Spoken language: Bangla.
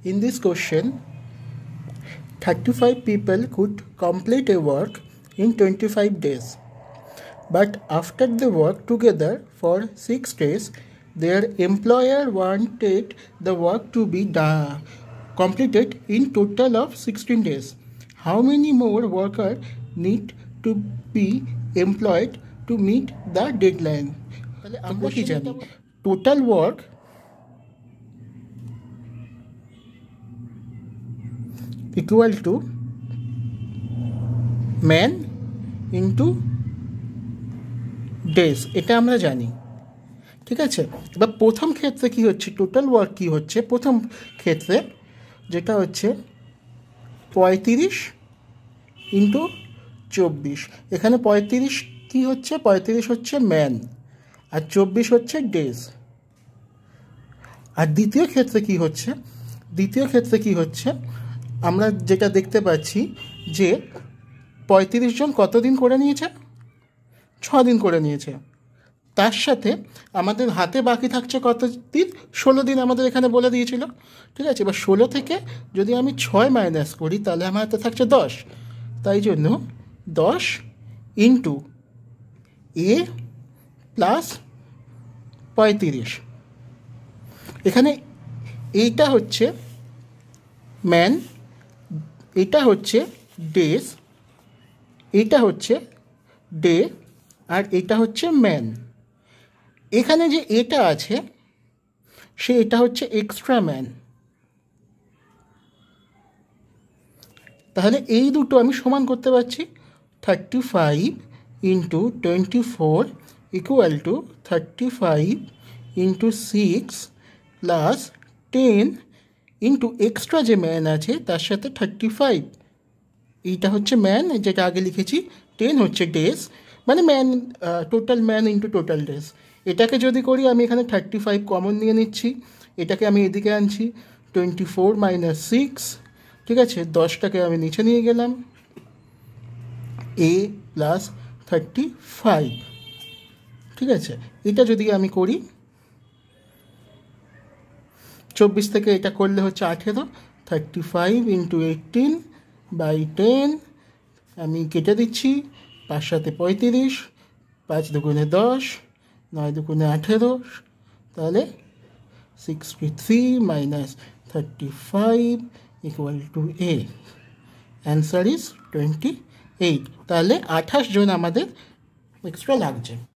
In this question, 35 people could complete a work in 25 days. But after they worked together for 6 days, their employer wanted the work to be completed in total of 16 days. How many more workers need to be employed to meet the deadline? আমরা কি জানি total work equal to man into days, এটা আমরা জানি। ঠিক আছে, এবার প্রথম ক্ষেত্রে কি হচ্ছে, টোটাল ওয়ার্ক কি হচ্ছে প্রথম ক্ষেত্রে, যেটা হচ্ছে 35 ইন্টু 24। এখানে 35 কি হচ্ছে, 35 হচ্ছে ম্যান আর 24 হচ্ছে ডেজ। আর দ্বিতীয় ক্ষেত্রে কি হচ্ছে, আমরা যেটা দেখতে পাচ্ছি যে 35 জন কতদিন করে নিয়েছে, 6 দিন করে নিয়েছে। তার সাথে আমাদের হাতে বাকি থাকছে কত দিন, 16 দিন আমাদের এখানে বলে দিয়েছিল। ঠিক আছে, এবার 16 থেকে যদি আমি 6 মাইনাস করি তাহলে আমার হাতে থাকছে 10। তাই জন্য 10 ইন্টু এ প্লাস 35। এখানে এইটা হচ্ছে ম্যান, এটা হচ্ছে ডেজ, এটা হচ্ছে ডে আর এটা হচ্ছে ম্যান। এখানে যে এটা আছে এটা হচ্ছে এক্সট্রা ম্যান। তাহলে এই দুটো আমি সমান করতে পারছি। 35 into 24 equal to 35 into 6 plus 10 into extra যে ম্যান আছে তার সাথে 35। এইটা হচ্ছে ম্যান, যেটা আগে লিখেছি। 10 হচ্ছে ডেজ, মানে man, total man into total days. এটাকে যদি করি, আমি এখানে 35 কমন নিয়ে নিচ্ছি, এটাকে আমি এদিকে আনছি। 24 মাইনাস 6, ঠিক আছে, 10টাকে আমি নিচে নিয়ে গেলাম। এ প্লাস 35, ঠিক আছে। এটা যদি আমি করি 24 থেকে এটা করলে হচ্ছে 18। 35 ইন্টু 18 বাই 10 আমি কেটে দিচ্ছি, 5 সাথে 35, 5 দুগুণে 10, 9 দুগুণে 18, তাহলে 63 minus 35 equal to A. Answer is 28। তাহলে 28 জন আমাদের এক্সট্রা লাগছে।